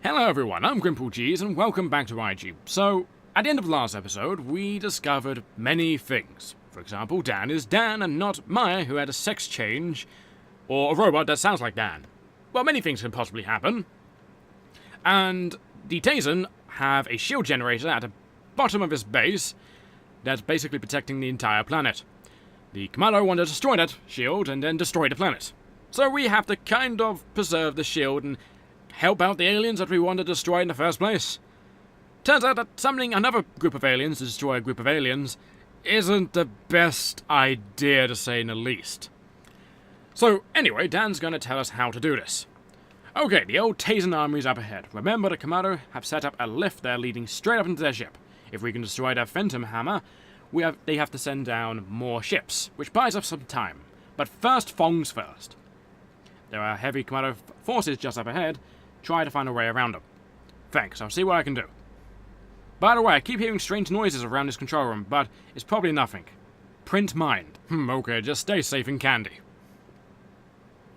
Hello everyone, I'm GrimpaulCheese and welcome back to IG. So, at the end of the last episode, we discovered many things. For example, Dan is Dan and not Maya, who had a sex change, or a robot that sounds like Dan. Well, many things can possibly happen. And the Tazen have a shield generator at the bottom of his base that's basically protecting the entire planet. The Komato want to destroy that shield and then destroy the planet. So we have to kind of preserve the shield and help out the aliens that we want to destroy in the first place. Turns out that summoning another group of aliens to destroy a group of aliens isn't the best idea, to say the least. So anyway, Dan's going to tell us how to do this. Okay, the old Tazen army is up ahead. Remember, the Komato have set up a lift there leading straight up into their ship. If we can destroy their Phantom Hammer, they have to send down more ships, which buys us some time. But first things first. There are heavy Komato forces just up ahead. Try to find a way around them. Thanks, I'll see what I can do. By the way, I keep hearing strange noises around this control room, but it's probably nothing. Print mind. Okay, just stay safe in candy.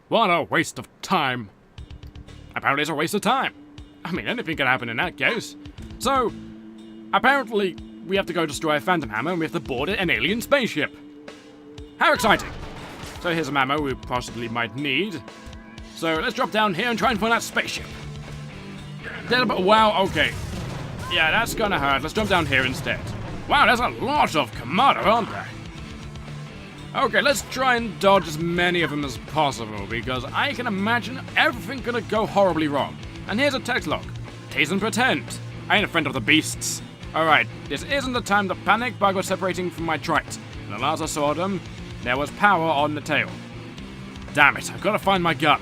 What a waste of time. Apparently it's a waste of time. I mean, anything can happen in that case. So, apparently, we have to go destroy a Phantom Hammer and we have to board an alien spaceship. How exciting! So here's some ammo we possibly might need. So let's drop down here and try and find that spaceship. Wow, okay. Yeah, that's gonna hurt. Let's jump down here instead. Wow, there's a lot of Komato, aren't there? Okay, let's try and dodge as many of them as possible, because I can imagine everything gonna go horribly wrong. And here's a text log. Tazen pretend. I ain't a friend of the beasts. Alright, this isn't the time to panic, but I got separating from my trite. And the last I saw them, there was power on the tail. Damn it, I've got to find my gun.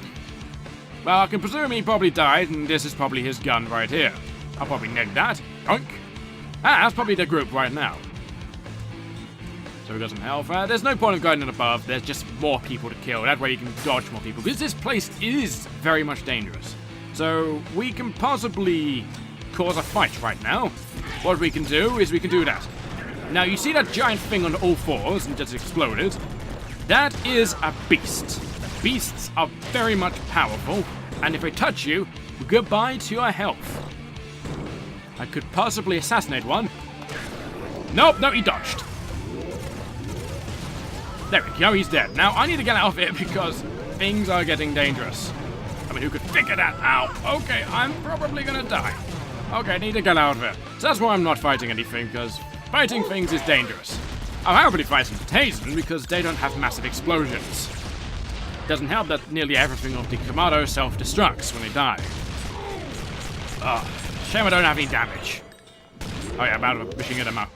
Well, I can presume he probably died, and this is probably his gun right here. I'll probably neg that. Yoink. That's probably the group right now. So we got some health. There's no point of going in above. There's just more people to kill. That way you can dodge more people. Because this place is very much dangerous. So we can possibly cause a fight right now. What we can do is we can do that. Now, you see that giant thing on all fours and just exploded? That is a beast. Beasts are very much powerful, and if they touch you, goodbye to your health. I could possibly assassinate one. Nope, no, he dodged. There we go, he's dead. Now, I need to get out of here because things are getting dangerous. I mean, who could figure that out? Okay, I'm probably gonna die. Okay, I need to get out of here. So that's why I'm not fighting anything, because fighting things is dangerous. I'm happily fighting Tazen because they don't have massive explosions. Doesn't help that nearly everything of the Komato self-destructs when they die. Shame I don't have any damage. Oh yeah, I'm out of wishing it them out.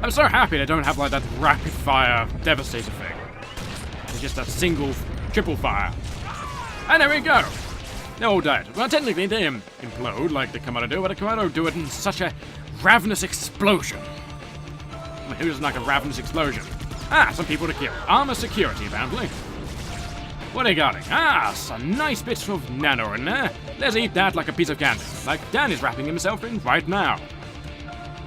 I'm so happy they don't have like that rapid-fire devastator thing. It's just a single, triple fire. And there we go! They're all dead. Well, technically they implode like the Komato do, but the Komato do it in such a ravenous explosion. I mean, who doesn't like a ravenous explosion? Some people to kill. Armor security, apparently. What are they got? Some nice bits of nano in there. Let's eat that like a piece of candy. Like Dan is wrapping himself in right now.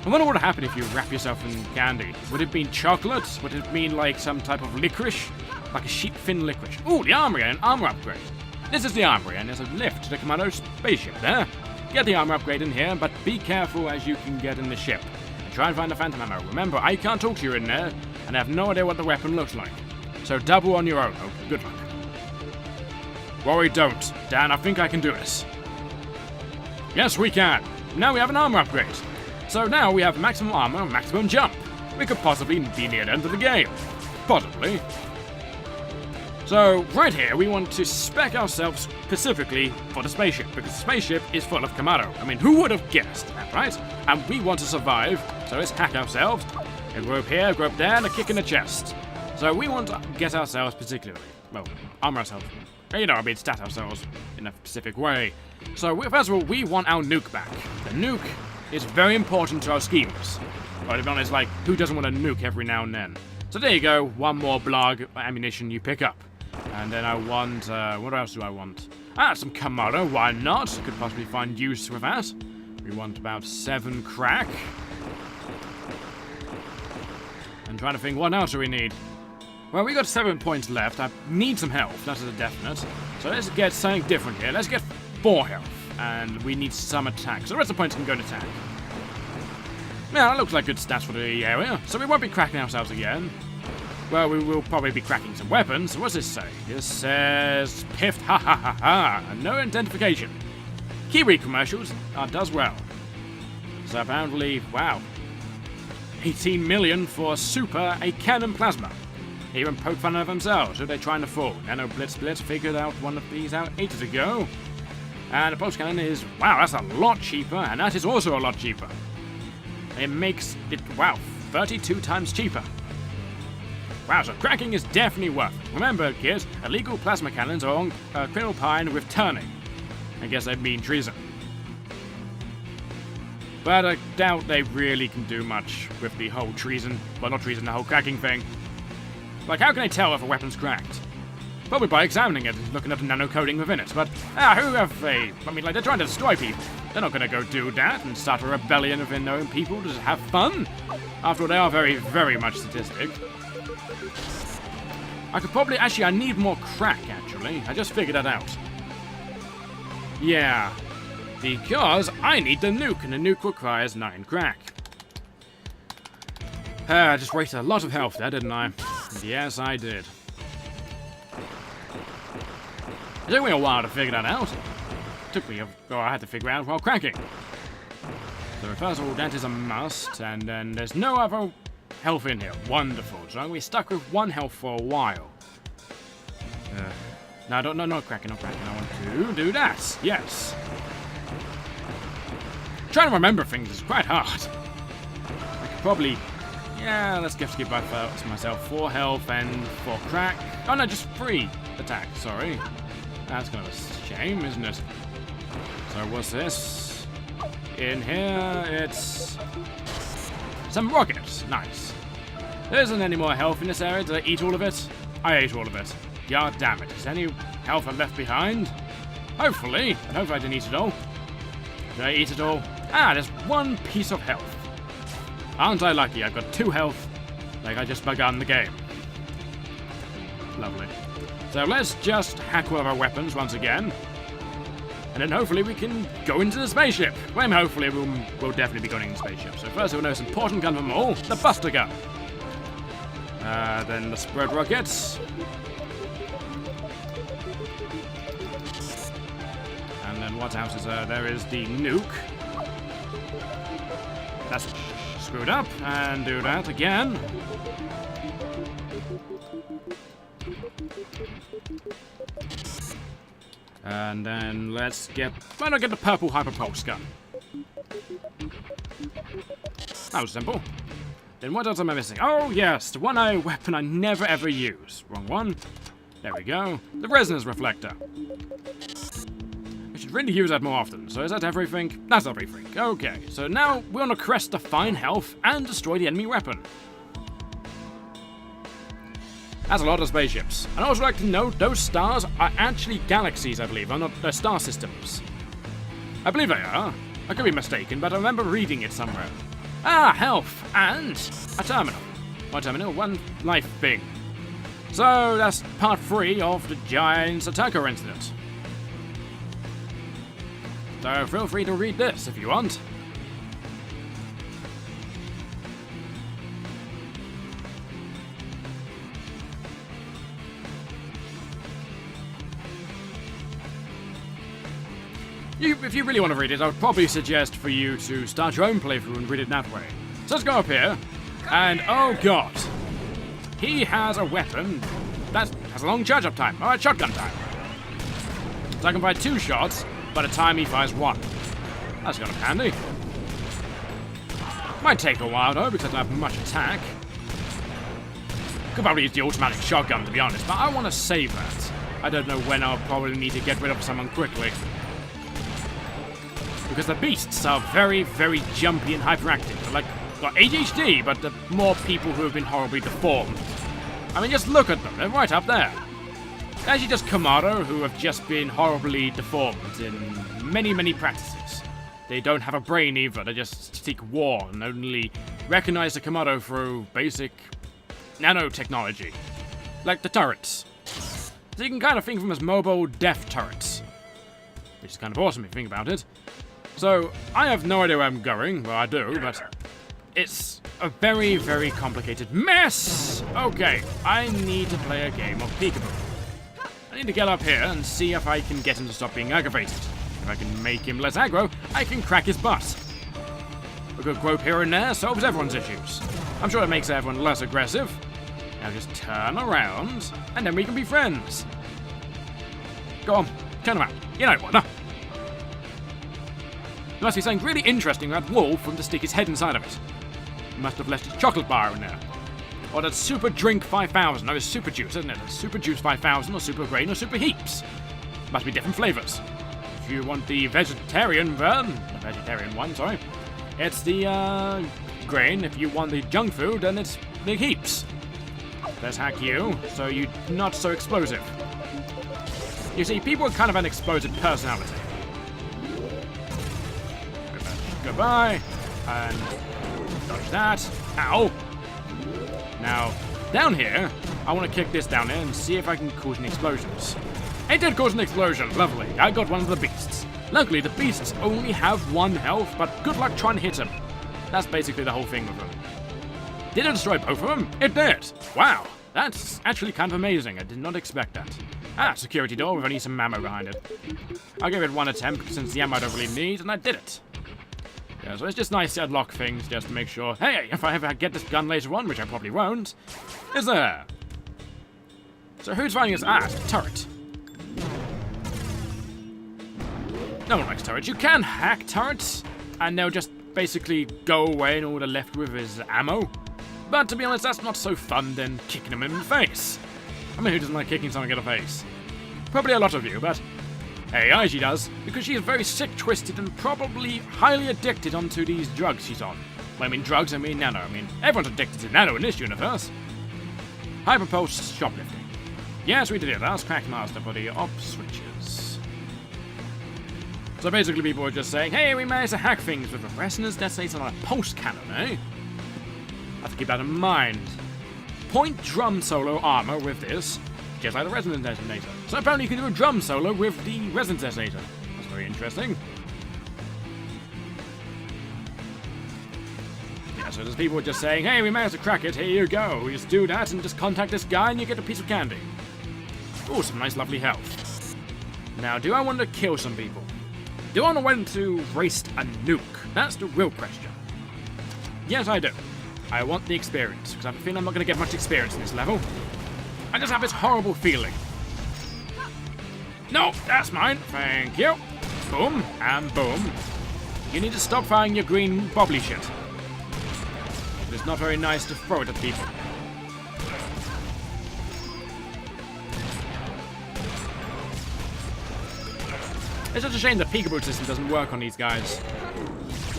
I wonder what would happen if you wrap yourself in candy. Would it mean chocolate? Would it mean like some type of licorice? Like a sheep fin licorice. Ooh, the armory and an armor upgrade. This is the armory, and there's a lift to the Komato Spaceship there. Get the armor upgrade in here, but be careful as you can get in the ship. And try and find the Phantom Hammer. Remember, I can't talk to you in there, and I have no idea what the weapon looks like. So double on your own. Oh, good luck. Worry don't. Dan, I think I can do this. Yes, we can. Now we have an armor upgrade. So now we have maximum armor and maximum jump. We could possibly be near the end of the game. Possibly. So, right here, we want to spec ourselves specifically for the spaceship, because the spaceship is full of Komato. I mean, who would have guessed that, right? And we want to survive, so let's hack ourselves. A group here, a group there, and a kick in the chest. So we want to get ourselves particularly, well, armor ourselves. You know, I mean, stat ourselves in a specific way. So, first of all, we want our nuke back. The nuke is very important to our schemes. But to be honest, like, who doesn't want a nuke every now and then? So there you go, one more blag ammunition you pick up. And then I want, what else do I want? Some Komato, why not? Could possibly find use with that. We want about 7 crack. I'm trying to think, what else do we need? Well, we got 7 points left. I need some health, that is a definite. So let's get something different here. Let's get 4 health. And we need some attack. So the rest of the points can go to attack. Yeah, that looks like good stats for the area. So we won't be cracking ourselves again. Well, we will probably be cracking some weapons. So what's this say? This says piffed, ha ha ha ha, and no identification. Kiwi commercials does well. So apparently, wow, 18 million for Super, a cannon plasma. They even poke fun of themselves. Who are they trying to fool? Nano Blitz figured out one of these out ages ago. And the pulse cannon is, wow, that's a lot cheaper, and that is also a lot cheaper. It makes it, wow, 32 times cheaper. Wow, so cracking is definitely worth it. Remember, kids, illegal plasma cannons are on criminal pine with turning. I guess they mean treason. But I doubt they really can do much with the whole treason. Well, not treason, the whole cracking thing. Like, how can they tell if a weapon's cracked? Probably by examining it and looking at the nanocoding within it. But, who have they? I mean, like, they're trying to destroy people. They're not going to go do that and start a rebellion within their own people to just have fun. After all, they are very, very much sadistic. I could probably... Actually, I need more crack, actually. I just figured that out. Yeah. Because I need the nuke, and the nuke requires 9 crack. I just wasted a lot of health there, didn't I? Yes, I did. It took me a while to figure that out. I had to figure out while cracking. So first of all, that is a must, and then there's no other health in here. Wonderful. So we're stuck with 1 health for a while. No, not cracking, not cracking. I want to do that. Yes. Trying to remember things is quite hard. I could probably... Yeah, let's give myself 4 health and 4 crack. Oh no, just 3 attack, sorry. That's kind of a shame, isn't it? So what's this? In here, it's... some rockets. Nice. There isn't any more health in this area. Did I eat all of it? I ate all of it. God damn it. Is any health left behind? Hopefully. I hope I didn't eat it all. Did I eat it all? There's 1 piece of health. Aren't I lucky? I've got 2 health, like I just begun the game. Lovely. So let's just hack all of our weapons once again. And then hopefully we can go into the spaceship. Well, hopefully we'll definitely be going into the spaceship. So first of all, the most important gun of them all, the Buster Gun. Then the spread rockets. And then what else is there? There is the nuke. That's screwed up. And do that again. And then why not get the purple hyperpulse gun? That was simple. Then what else am I missing? Oh yes, the one weapon I never ever use. Wrong one. There we go. The resonance reflector. I should really use that more often. So is that everything? That's everything. Okay, so now we want to crest the fine health and destroy the enemy weapon. That's a lot of spaceships. And I also like to note those stars are actually galaxies, I believe, are not star systems. I believe they are. I could be mistaken, but I remember reading it somewhere. Health and a terminal. 1 terminal, 1 life thing. So that's part 3 of the Giant's attacker incident. So feel free to read this if you want. If you really want to read it, I would probably suggest for you to start your own playthrough and read it that way. So let's go up here, and oh god, he has a weapon that has a long charge-up time. Alright, shotgun time. So I can fire 2 shots by the time he fires 1. That's kind of handy. Might take a while though, because I don't have much attack. Could probably use the automatic shotgun to be honest, but I want to save that. I don't know when I'll probably need to get rid of someone quickly. Because the beasts are very, very jumpy and hyperactive. They're like, got ADHD, but they're more people who have been horribly deformed. I mean, just look at them. They're right up there. They're actually just Komato who have just been horribly deformed in many, many practices. They don't have a brain either. They just seek war and only recognize the Komato through basic nanotechnology. Like the turrets. So you can kind of think of them as mobile death turrets, which is kind of awesome if you think about it. So, I have no idea where I'm going. Well, I do, but it's a very, very complicated mess. Okay, I need to play a game of peekaboo. I need to get up here and see if I can get him to stop being aggravated. If I can make him less aggro, I can crack his butt. A good grope here and there solves everyone's issues. I'm sure it makes everyone less aggressive. Now just turn around, and then we can be friends. Go on, turn around. You know what, no? There must be something really interesting about Wolf for him to stick his head inside of it. He must have left his chocolate bar in there. Or that Super Drink 5000. No, it's Super Juice, isn't it? It's Super Juice 5000, or Super Grain, or Super Heaps. Must be different flavors. If you want the vegetarian one, sorry. It's the, grain. If you want the junk food, then it's the Heaps. Let's hack you, so you're not so explosive. You see, people are kind of an explosive personality. Goodbye, and dodge that. Ow! Now, down here, I want to kick this down there and see if I can cause any explosions. It did cause an explosion, lovely. I got one of the beasts. Luckily, the beasts only have 1 health, but good luck trying to hit them. That's basically the whole thing with them. Did it destroy both of them? It did! Wow, that's actually kind of amazing. I did not expect that. Ah, security door with only some ammo behind it. I'll give it 1 attempt since the ammo I don't really need, and I did it. Yeah, so it's just nice to unlock things just to make sure, hey, if I ever get this gun later on, which I probably won't, is there. So who's fighting us? Ah, it's a turret. No one likes turrets. You can hack turrets, and they'll just basically go away and all they're left with is ammo. But to be honest, that's not so fun than kicking them in the face. I mean, who doesn't like kicking someone in the face? Probably a lot of you, but hey, she does, because she is very sick, twisted, and probably highly addicted onto these drugs she's on. When I mean drugs, I mean nano. I mean, everyone's addicted to nano in this universe. Hyperpulse shoplifting. Yes, we did it. That's Crackmaster for the op switches. So basically, people are just saying, hey, we managed to hack things with a resonance detonator on a pulse cannon, eh? I have to keep that in mind. Point drum solo armor with this, just like the resonance detonator. So apparently you can do a drum solo with the resonance detonator. That's very interesting. Yeah, so there's people just saying, hey, we managed to crack it, here you go. We just do that and just contact this guy and you get a piece of candy. Ooh, some nice lovely health. Now, do I want to kill some people? Do I want to waste a nuke? That's the real question. Yes, I do. I want the experience, because I have a feeling I'm not going to get much experience in this level. I just have this horrible feeling. No, that's mine. Thank you. Boom, and boom. You need to stop firing your green bobbly shit. It's not very nice to throw it at people. It's such a shame the peekaboo system doesn't work on these guys.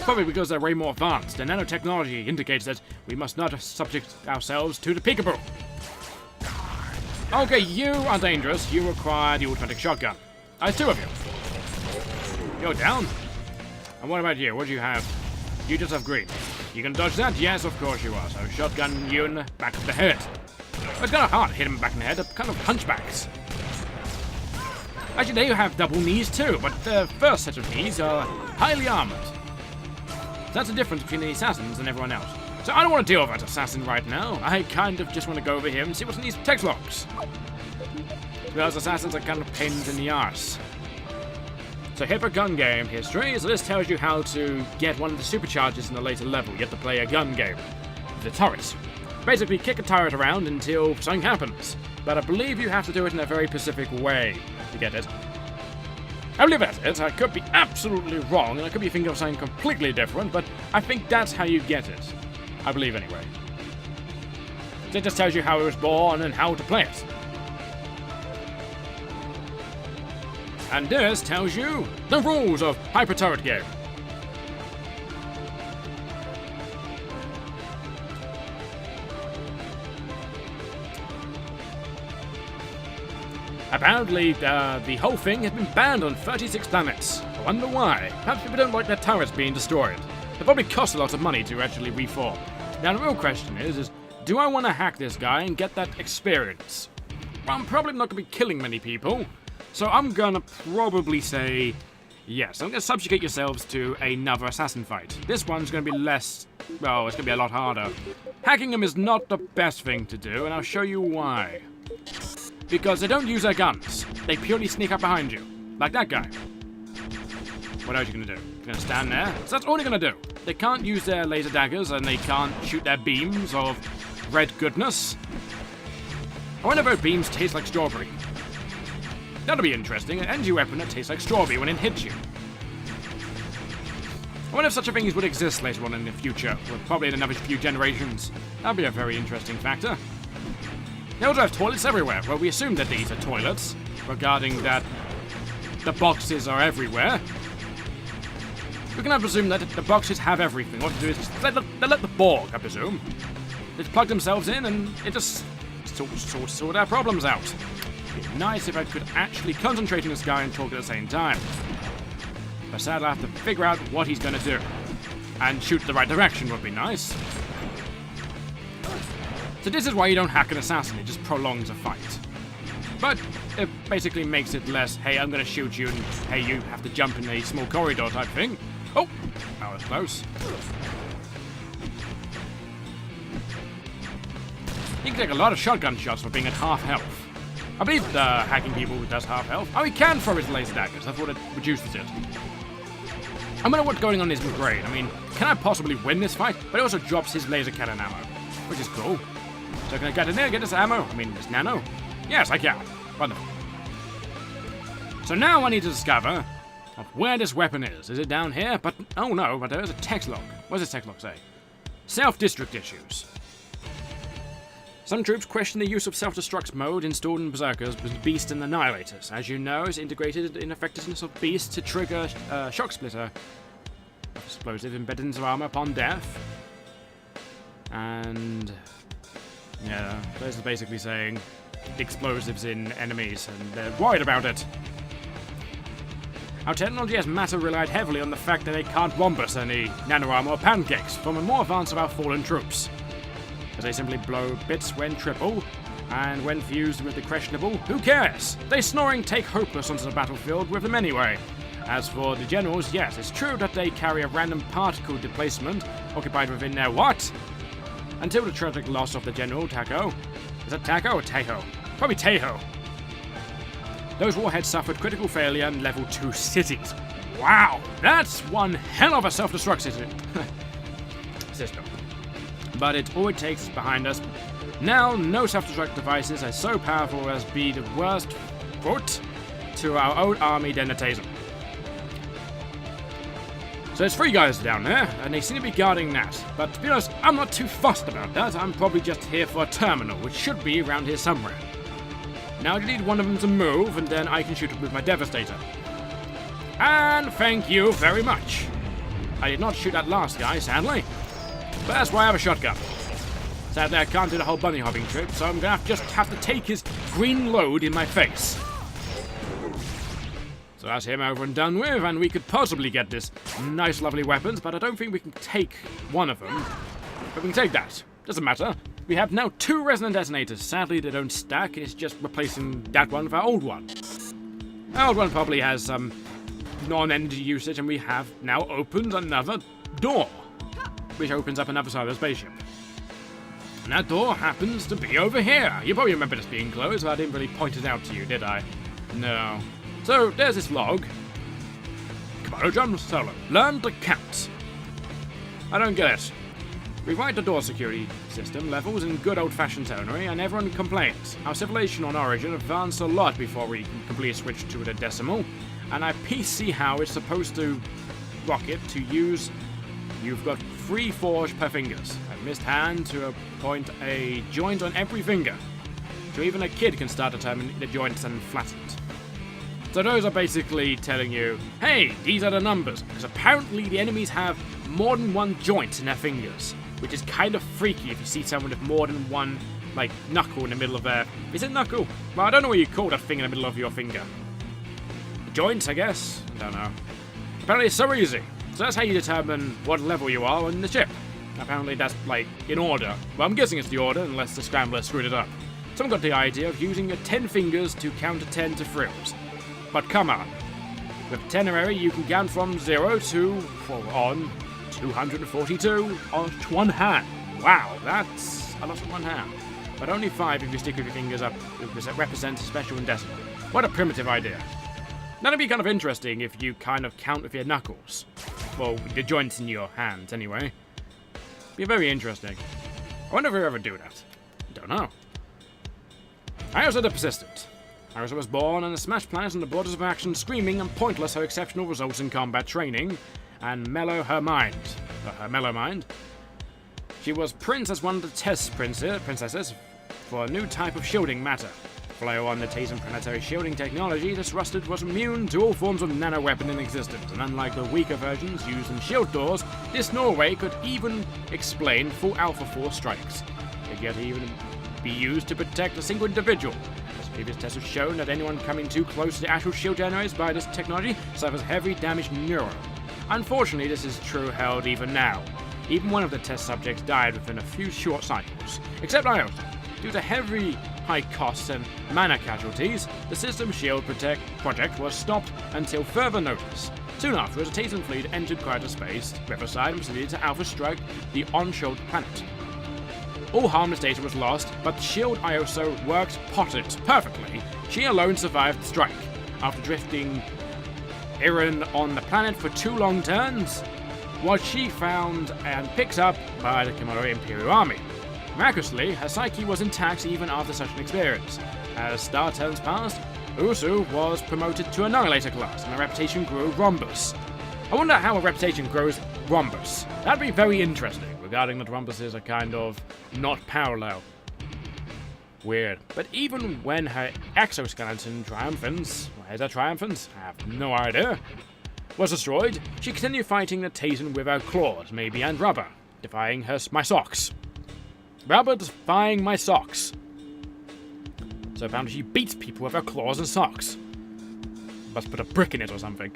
Probably because they're way more advanced, and nanotechnology indicates that we must not subject ourselves to the peekaboo. Okay, you are dangerous. You require the automatic shotgun. There's 2 of you. You're down. And what about you? What do you have? You just have green. You can dodge that? Yes, of course you are. So shotgun you in the back of the head. It's kind of hard to hit him back in the head. They're kind of hunchbacks. Actually, they have double knees too, but the first set of knees are highly armored. So that's the difference between the assassins and everyone else. So I don't want to deal with that assassin right now. I kind of just want to go over here and see what's in these text logs. Because assassins are kind of pains in the arse. So hit for gun game history. So this tells you how to get one of the supercharges in the later level. You have to play a gun game. The turret. Basically kick a turret around until something happens. But I believe you have to do it in a very specific way to get it. I believe that's it. I could be absolutely wrong, and I could be thinking of something completely different, but I think that's how you get it. I believe anyway. So it just tells you how it was born and how to play it. And this tells you the rules of Hyper Turret game. Apparently, the whole thing has been banned on 36 planets. I wonder why. Perhaps people don't like their turrets being destroyed. It probably costs a lot of money to actually reform. Now, the real question is do I want to hack this guy and get that experience? I'm probably not going to be killing many people. So I'm going to probably say yes. I'm going to subjugate yourselves to another assassin fight. This one's going to be less... well, it's going to be a lot harder. Hacking them is not the best thing to do, and I'll show you why. Because they don't use their guns. They purely sneak up behind you. Like that guy. What else are you going to do? You're going to stand there? So that's all they're going to do. They can't use their laser daggers, and they can't shoot their beams of red goodness. I wonder if those beams taste like strawberry. That'll be interesting. An energy weapon that tastes like strawberry when it hits you. I wonder if such a thing would exist later on in the future. Well, probably in another few generations. That'd be a very interesting factor. They also have toilets everywhere. Well, we assume that these are toilets, regarding that the boxes are everywhere. We can presume that the boxes have everything. What to do is just let the Borg, I presume. They just plug themselves in and it just sort our problems out. It'd be nice if I could actually concentrate on this guy and talk at the same time. But sadly, I have to figure out what he's going to do. And shoot the right direction would be nice. So this is why you don't hack an assassin, it just prolongs a fight. But it basically makes it less, hey, I'm going to shoot you, and hey, you have to jump in a small corridor type thing. Oh, that was close. You can take a lot of shotgun shots for being at half health. I believe hacking people does half health. Oh, he can throw his laser daggers. I thought it reduces it. I wonder what's going on in his brain. I mean, can I possibly win this fight? But it also drops his laser cannon ammo, which is cool. So can I get in there, get this ammo? I mean, this nano? Yes, I can. Wonderful. So now I need to discover where this weapon is. Is it down here? But, oh no, but there's a text log. What does this text log say? Self-destruct issues. Some troops question the use of self-destruct mode installed in Berserkers with Beast and Annihilators. As you know, it's integrated in effectiveness of Beast to trigger Shock Splitter. Explosive embedded into armor upon death. And... yeah, this is basically saying explosives in enemies, and they're worried about it. Our technology has matter relied heavily on the fact that they can't rhombus any nano armor or pancakes from the more advanced of our fallen troops. As they simply blow bits when triple, and when fused with the questionable, who cares? They snoring take hopeless onto the battlefield with them anyway. As for the generals, yes, it's true that they carry a random particle displacement occupied within their what? Until the tragic loss of the general, Taco. Is that Taco or Tejo? Probably Tejo. Those warheads suffered critical failure in level 2 cities. Wow, that's one hell of a self-destruct system. But it's all it takes is behind us. Now, no self-destruct devices are so powerful as be the worst foot to our own army than a taser. So there's 3 guys down there, and they seem to be guarding that. But to be honest, I'm not too fussed about that. I'm probably just here for a terminal, which should be around here somewhere. Now I need one of them to move, and then I can shoot it with my Devastator. And thank you very much. I did not shoot that last guy, sadly. But that's why I have a shotgun. Sadly, I can't do the whole bunny hopping trip, so I'm going to just have to take his green load in my face. So that's him over and done with, and we could possibly get this nice, lovely weapons, but I don't think we can take one of them. But we can take that. Doesn't matter. We have now 2 resonant detonators. Sadly, they don't stack. It's just replacing that one with our old one. Our old one probably has some non-energy usage, and we have now opened another door, which opens up another side of the spaceship. And that door happens to be over here. You probably remember this being closed, but I didn't really point it out to you, did I? No. So, there's this log. Komato Drum Solo. Learn to count. I don't get it. We write the door security system levels in good old-fashioned tonary, and everyone complains. Our civilization on Origin advanced a lot before we completely switched to the decimal, and I see how it's supposed to rocket to use. You've got 3 forged per fingers. A missed hand to point a joint on every finger. So even a kid can start determining the joints and flatten it. So those are basically telling you, hey, these are the numbers, because apparently the enemies have more than 1 joint in their fingers, which is kind of freaky if you see someone with more than 1, like, knuckle in the middle of their... Is it knuckle? Well, I don't know what you call that thing in the middle of your finger. A joint, I guess? I don't know. Apparently it's so easy. So that's how you determine what level you are on the ship. Apparently that's, like, in order. Well, I'm guessing it's the order, unless the scrambler screwed it up. someone got the idea of using your 10 fingers to count to 10 to frills. But come on. With Tenerary, you can count from 0 to, on 242 on one hand. Wow, that's a lot on one hand. But only 5 if you stick with your fingers up, that represents a special and decimal. What a primitive idea. That'd be kind of interesting if you kind of count with your knuckles. Well, the joints in your hands, anyway. Be very interesting. I wonder if we'll ever do that. Don't know. Iosa the Persistent. Iosa was born on a smashed planet on the borders of action, screaming and pointless her exceptional results in combat training, and mellow her mind. Her mellow mind. She was Princess one of the test princesses for a new type of shielding matter. Flow on the Tazen planetary shielding technology, this rusted was immune to all forms of nano-weapon in existence, and unlike the weaker versions used in shield doors, this Norway could even explain full Alpha Force strikes. It yet even be used to protect a single individual. As previous tests have shown that anyone coming too close to the actual shield generators by this technology suffers heavy damage neuro. Unfortunately, this is true held even now. Even one of the test subjects died within a few short cycles, except Iota. Due to heavy high costs and mana casualties, the System Shield project was stopped until further notice. Soon afterwards, a Tazen fleet entered Komato Space, Riverside, and proceeded to Alpha Strike the on-shield planet. All harmless data was lost, but the Shield Ioso worked perfectly. She alone survived the strike. After drifting Iran on the planet for 2 long turns, was she found and picked up by the Komodo Imperial Army. Miraculously, her psyche was intact even after such an experience. As star turns passed, Usu was promoted to Annihilator class, and her reputation grew Rhombus. I wonder how a reputation grows Rhombus. That'd be very interesting, regarding that Rhombuses are kind of not parallel. Weird. But even when her exoskeleton triumphans, I have no idea, was destroyed, she continued fighting the Tazen with her claws, maybe, and rubber, defying my socks. Rubber defying my socks. So apparently she beats people with her claws and socks. Must put a brick in it or something.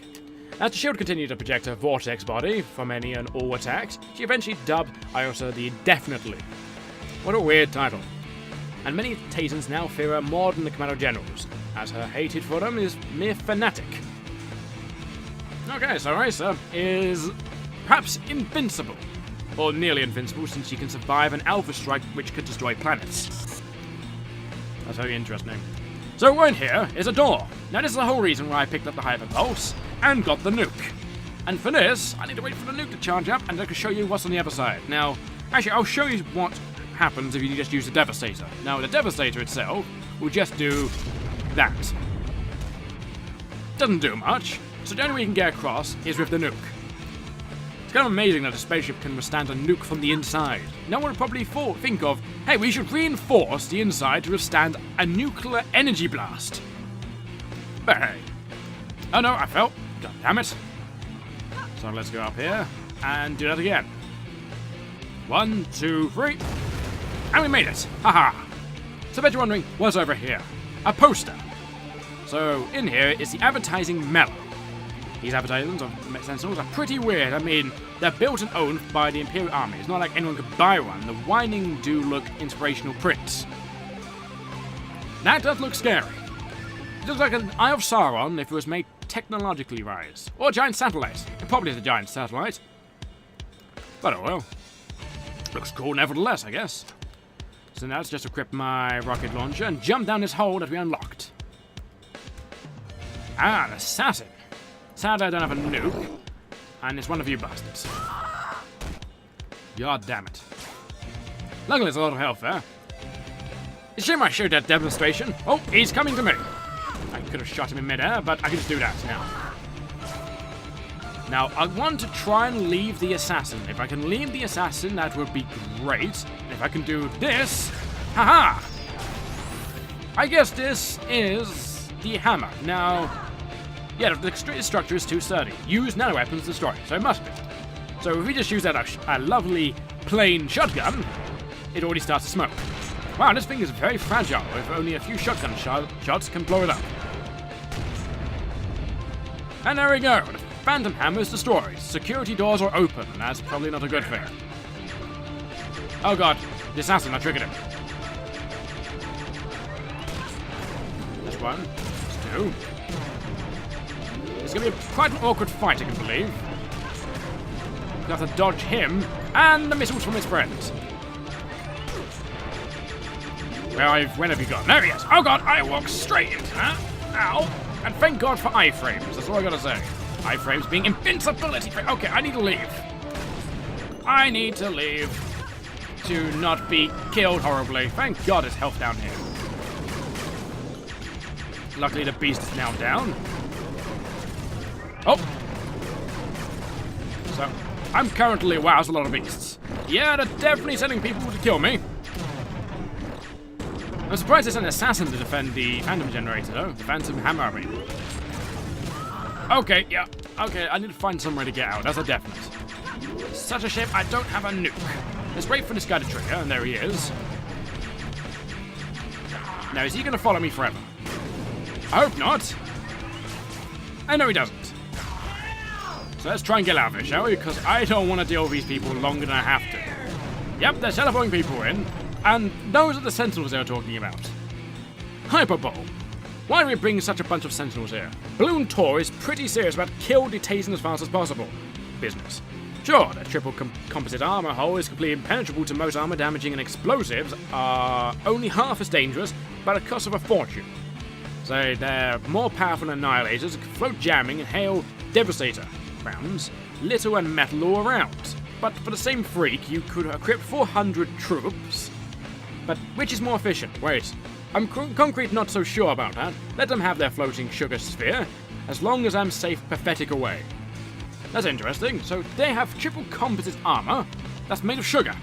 As the shield continued to project her vortex body from any and all attacks, she eventually dubbed Iosa the Indefinitely. What a weird title. And many Tazens now fear her more than the Komato generals, as her hatred for them is mere fanatic. Okay, so Iosa is perhaps invincible. Or nearly invincible, since she can survive an Alpha Strike which could destroy planets. That's very interesting. So right here is a door. Now this is the whole reason why I picked up the Hyperpulse and got the nuke. And for this, I need to wait for the nuke to charge up and I can show you what's on the other side. Now, actually, I'll show you what happens if you just use the Devastator. Now, the Devastator itself will just do that. Doesn't do much, so the only way you can get across is with the nuke. It's kind of amazing that a spaceship can withstand a nuke from the inside. No one would probably think of, hey, we should reinforce the inside to withstand a nuclear energy blast. But hey. Oh no, I fell. God damn it. So let's go up here and do that again. 1, 2, 3. And we made it. Haha. So I bet you're wondering, what's over here? A poster. So in here is the advertising melon. These advertisements of Sentinels are pretty weird. I mean, they're built and owned by the Imperial Army. It's not like anyone could buy one. The whining do look inspirational prints. That does look scary. It looks like an Eye of Sauron if it was made technologically right. Or a giant satellite. It probably is a giant satellite. But oh well. Looks cool nevertheless, I guess. So now let's just equip my rocket launcher and jump down this hole that we unlocked. Ah, an assassin. Sadly, I don't have a nuke, and it's one of you bastards. God damn it. Luckily, there's a lot of health there. It's a shame I showed that demonstration. Oh, he's coming to me. I could have shot him in midair, but I can just do that now. Now, I want to try and leave the assassin. If I can leave the assassin, that would be great. And if I can do this, haha! I guess this is the hammer. Now, yeah, the structure is too sturdy. Use nanoweapons to destroy it, so it must be. So if we just use that a lovely plain shotgun, it already starts to smoke. Wow, this thing is very fragile. If only a few shotgun shots can blow it up. And there we go. The Phantom Hammer is destroyed. Security doors are open, and that's probably not a good thing. Oh god, the assassin, I triggered him. one. There's two. It's going to be quite an awkward fight, I can believe. We have to dodge him and the missiles from his friends. When have you gone? There he is. Oh god, I walked straight into that. Ow. And thank god for iframes. That's all I gotta say. Iframes being invincibility. Okay, I need to leave. I need to leave to not be killed horribly. Thank god there's health down here. Luckily the beast is now down. Oh. So, I'm currently... Wow, there's a lot of beasts. Yeah, they're definitely sending people to kill me. I'm surprised there's an assassin to defend the Phantom Generator, though. The Phantom Hammer, I mean. Okay, yeah. Okay, I need to find somewhere to get out. That's a definite. Such a shame I don't have a nuke. Let's wait for this guy to trigger, and there he is. Now, is he going to follow me forever? I hope not. I know he doesn't. So let's try and get out of it, shall we? Because I don't want to deal with these people longer than I have to. Yep, they're teleporting people in. And those are the Sentinels they were talking about. Hyperbole. Why do we bring such a bunch of Sentinels here? Balloon Tor is pretty serious about kill detasing as fast as possible. Business. Sure, the triple composite armor hull is completely impenetrable to most armor damaging, and explosives are only half as dangerous, but at the cost of a fortune. So they're more powerful than annihilators, can float jamming and hail devastator rounds, little and metal all around. But for the same freak, you could equip 400 troops. But which is more efficient? Wait, I'm concrete not so sure about that. Let them have their floating sugar sphere, as long as I'm safe pathetic away. That's interesting. So they have triple composite armor that's made of sugar.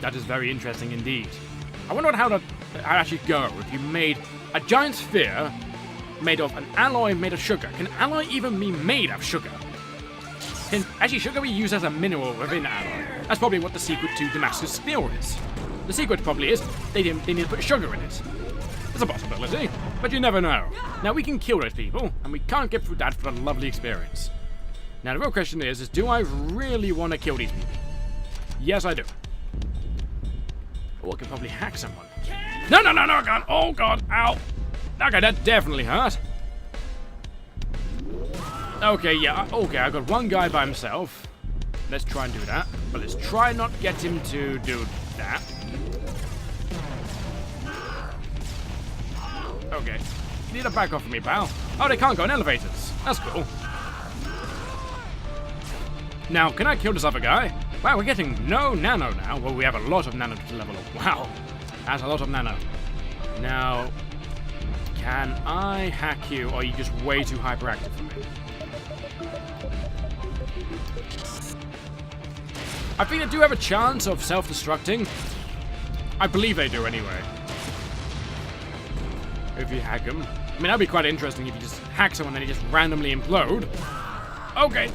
That is very interesting indeed. I wonder how that actually go if you made a giant sphere made of an alloy made of sugar. Can alloy even be made of sugar? Can actually sugar be used as a mineral within alloy? That's probably what the secret to Damascus Steel is. The secret probably is they need to put sugar in it. It's a possibility, but you never know. Now we can kill those people, and we can't get through that for a lovely experience. Now the real question is do I really want to kill these people? Yes, I do. Or I can probably hack someone. No, God. Oh, God. Ow. Okay, that definitely hurt. Okay, yeah. Okay, I got one guy by himself. Let's try and do that. But let's try not get him to do that. Okay. You need to back off from me, pal. Oh, they can't go in elevators. That's cool. Now, can I kill this other guy? Wow, we're getting no nano now. Well, we have a lot of nano to level up. Wow. That's a lot of nano. Now, can I hack you, or are you just way too hyperactive for me? I think they do have a chance of self-destructing. I believe they do anyway. If you hack them. I mean, that'd be quite interesting if you just hack someone and they just randomly implode. Okay.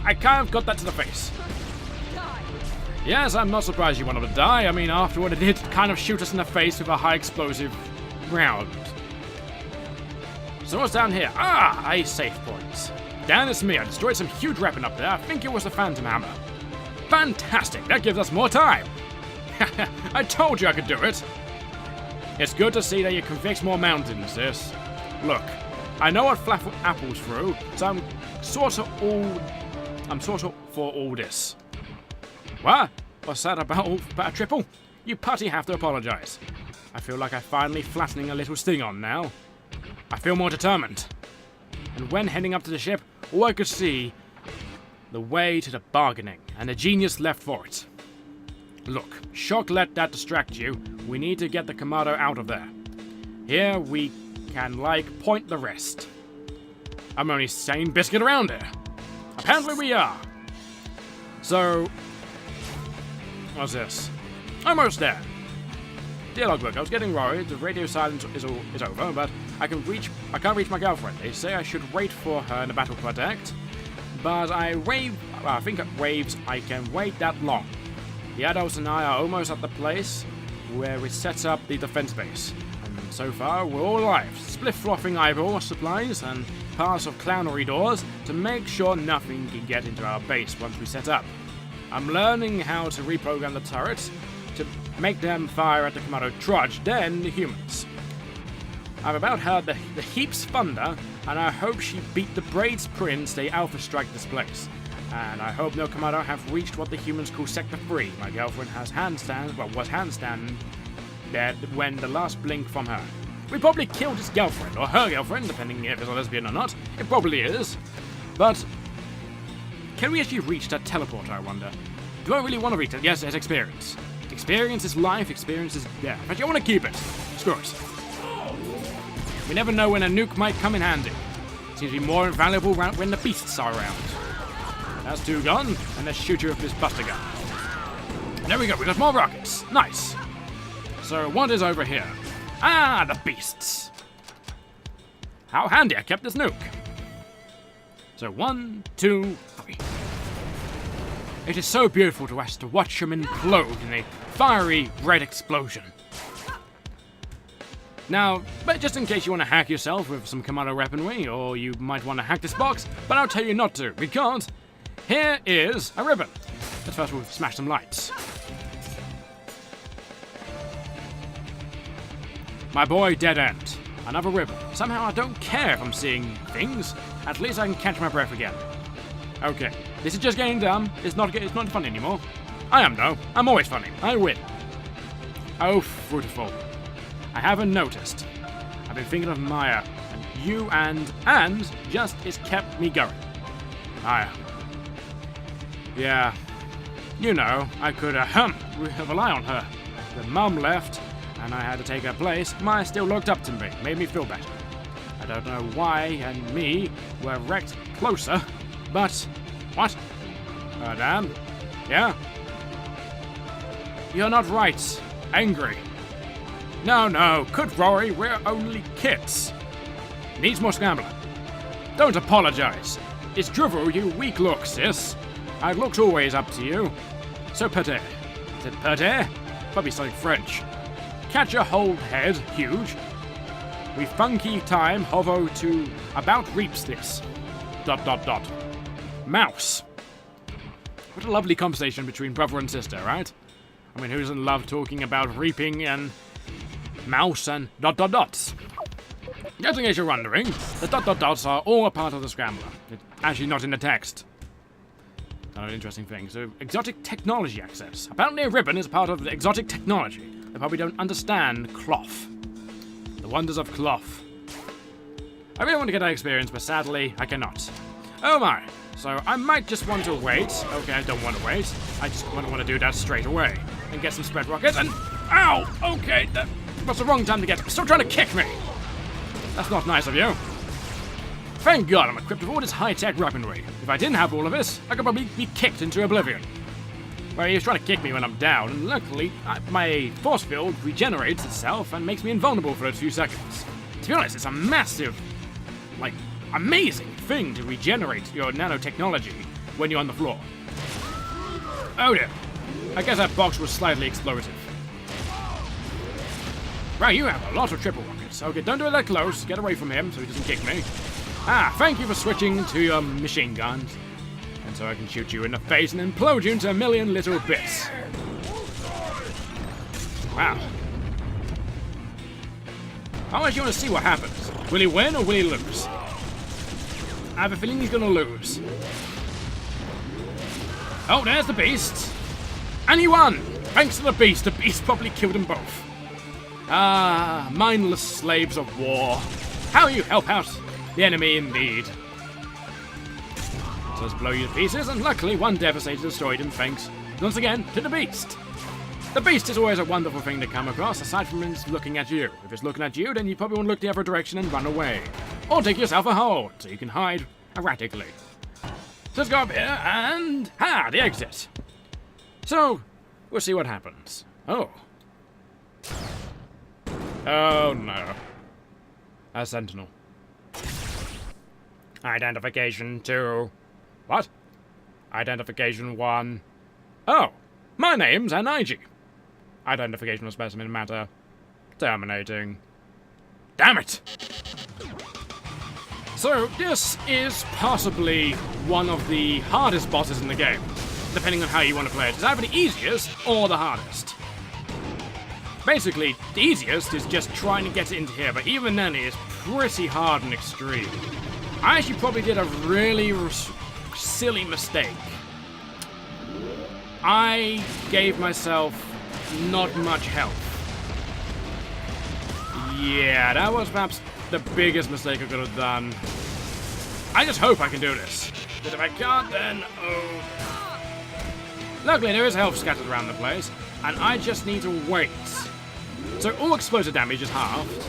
I kind of got that to the face. Yes, I'm not surprised you wanted to die. I mean, after what it did, kind of shoot us in the face with a high explosive round. So what's down here? Ah, a safe point. Down it's me. I destroyed some huge weapon up there. I think it was the Phantom Hammer. Fantastic. That gives us more time. I told you I could do it. It's good to see that you can fix more mountains, sis. Look, I know what Flatfoot Apple's through, so I'm sort of for all this. What? What's that about a triple? You putty have to apologize. I feel like I'm finally flattening a little sting on now. I feel more determined. And when heading up to the ship, all I could see the way to the bargaining, and the genius left for it. Look, shock let that distract you. We need to get the Komato out of there. Here we can, point the rest. I'm only saying biscuit around here. Apparently we are. So, what's this? Almost there. Dear logbook, I was getting worried. The radio silence is over, but I can't reach my girlfriend. They say I should wait for her in the battle protect, but I think at waves I can wait that long. The adults and I are almost at the place where we set up the defense base. And so far, we're all alive. Spliff-frothing eyeball supplies and parts of clownery doors to make sure nothing can get into our base once we set up. I'm learning how to reprogram the turrets to make them fire at the Komato trudge, then the humans. I've about heard the heap's thunder, and I hope she beat the Braids Prince they alpha strike this place. And I hope no Komato have reached what the humans call Sector 3. My girlfriend was handstand there when the last blink from her. We probably killed his girlfriend, or her girlfriend, depending if it's a lesbian or not. It probably is. But can we actually reach that teleporter, I wonder? Do I really want to reach it? Yes, it's experience. Experience is life, experience is death. But you want to keep it. Screw it. We never know when a nuke might come in handy. Seems to be more valuable when the beasts are around. That's 2 gone, and let's shoot you with this buster gun. There we go, we got more rockets. Nice. So what is over here? Ah, the beasts. How handy I kept this nuke. So 1, 2, 3. It is so beautiful to us to watch them implode in a fiery red explosion. Now, but just in case you want to hack yourself with some Komato weaponry, or you might want to hack this box, but I'll tell you not to, because here is a ribbon. Let's first we'll smash some lights. My boy, dead end. Another ribbon. Somehow I don't care if I'm seeing things. At least I can catch my breath again. Okay, this is just getting dumb. It's not fun anymore. I am though. I'm always funny. I win. Oh, fruitful. I haven't noticed. I've been thinking of Maya, and you and just it's kept me going. Maya. Yeah. You know, I could rely on her. The mum left, and I had to take her place. Maya still looked up to me, made me feel better. I don't know why and me were wrecked closer, but what? Damn. Yeah? You're not right. Angry. No, good Rory, we're only kids. Needs more scrambling. Don't apologize. It's drivel, you weak look, sis. I looked always up to you. So pate. Is it pate? Probably something French. Catch a hold head, huge. We funky time hovo to about reaps this. ... Mouse. What a lovely conversation between brother and sister, right? I mean, who doesn't love talking about reaping and mouse and ... Just in case you're wondering, the ... are all a part of the scrambler. It's actually not in the text. Another interesting thing. So, exotic technology access. Apparently a ribbon is part of the exotic technology. They probably don't understand cloth. The wonders of cloth. I really want to get that experience, but sadly, I cannot. Oh my. So, I might just want to wait. Okay, I don't want to wait. I just want to do that straight away. And get some spread rockets and... Ow! Okay, that was the wrong time to get... Still trying to kick me! That's not nice of you. Thank God I'm equipped with all this high-tech weaponry. If I didn't have all of this, I could probably be kicked into oblivion. Well, he was trying to kick me when I'm down, and luckily, my force field regenerates itself and makes me invulnerable for a few seconds. To be honest, it's a massive, amazing thing to regenerate your nanotechnology when you're on the floor. Oh dear. I guess that box was slightly explosive. Right, you have a lot of triple rockets. Okay, don't do it that close. Get away from him so he doesn't kick me. Ah, thank you for switching to your machine guns. And so I can shoot you in the face and implode you into a million little bits. Wow. How much do you want to see what happens? Will he win or will he lose? I have a feeling he's going to lose. Oh, there's the beast. And he won! Thanks to the beast. The beast probably killed them both. Ah, mindless slaves of war. How you help out the enemy indeed. So let's blow you to pieces, and luckily one Devastator destroyed him thanks, once again, to the beast. The beast is always a wonderful thing to come across, aside from it's looking at you. If it's looking at you, then you probably want to look the other direction and run away. Or dig yourself a hole, so you can hide erratically. So let's go up here, and... the exit. So, we'll see what happens. Oh. Oh no. A sentinel. Identification 2. What? Identification 1. Oh, my name's NIG. Identification of specimen matter. Terminating. Damn it! So, this is possibly one of the hardest bosses in the game, depending on how you want to play it. It's either the easiest or the hardest. Basically, the easiest is just trying to get it into here, but even then it is pretty hard and extreme. I actually probably did a really silly mistake. I gave myself not much health. Yeah, that was perhaps the biggest mistake I could have done. I just hope I can do this. But if I can't, then oh. Luckily, there is health scattered around the place, and I just need to wait. So all explosive damage is halved,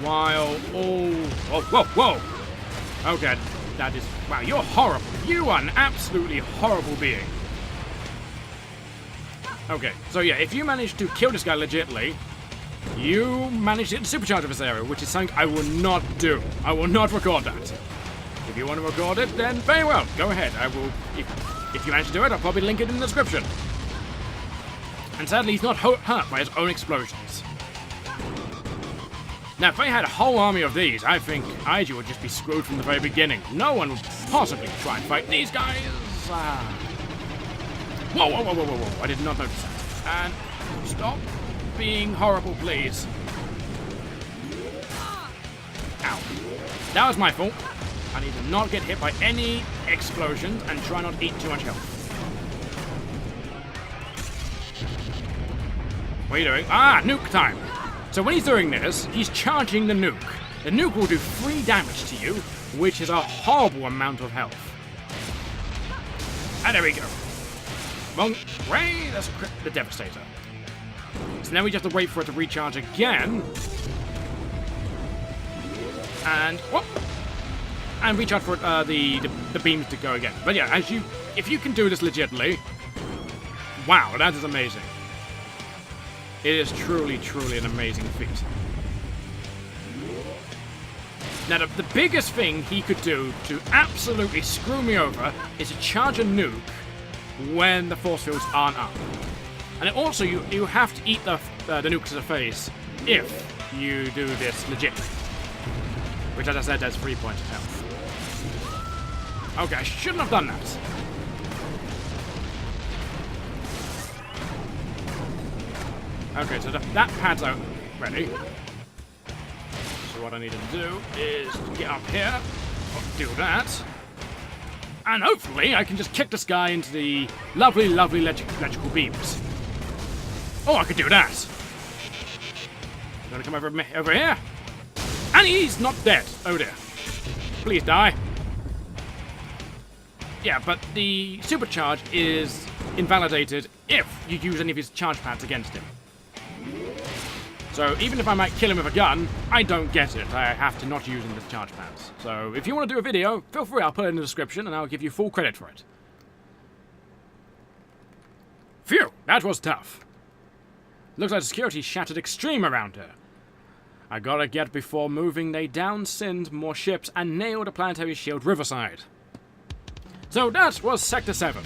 while all... Oh, whoa, whoa! Okay, that is... Wow, you're horrible. You are an absolutely horrible being. Okay, so yeah, if you manage to kill this guy legitly, you manage to hit the supercharge of this area, which is something I will not do. I will not record that. If you want to record it, then very well, go ahead. I will... If you manage to do it, I'll probably link it in the description. And sadly, he's not hurt by his own explosions. Now, if I had a whole army of these, I think IG would just be screwed from the very beginning. No one would possibly try and fight these guys. Whoa, whoa, whoa, whoa, whoa, whoa. I did not notice that. And stop being horrible, please. Ow. That was my fault. I need to not get hit by any explosions and try not to eat too much health. What are you doing? Ah, nuke time. So when he's doing this, he's charging the nuke. The nuke will do 3 damage to you, which is a horrible amount of health. And there we go. Wrong way. That's the Devastator. So now we just have to wait for it to recharge again. And whoop. And recharge for the beams to go again. But yeah, if you can do this legitimately, wow, that is amazing. It is truly, truly an amazing feat. Now, the biggest thing he could do to absolutely screw me over is to charge a nuke when the force fields aren't up. And also, you have to eat the nuke to the face if you do this legitimately. Which, as I said, has 3 points of health. Okay, I shouldn't have done that. Okay, so that pad's out ready. So what I need to do is get up here, do that, and hopefully I can just kick this guy into the lovely, lovely electrical beams. Oh, I could do that. I'm gonna come over here, and he's not dead. Oh dear. Please die. Yeah, but the supercharge is invalidated if you use any of his charge pads against him. So even if I might kill him with a gun, I don't get it. I have to not use him with charge pads. So if you want to do a video, feel free. I'll put it in the description and I'll give you full credit for it. Phew, that was tough. Looks like the security shattered extreme around here. I gotta get before moving. They downsinned more ships and nailed a planetary shield riverside. So that was Sector 7.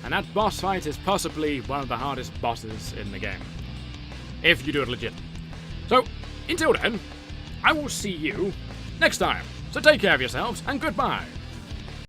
And that boss fight is possibly one of the hardest bosses in the game. If you do it legit. So, until then, I will see you next time. So take care of yourselves, and goodbye.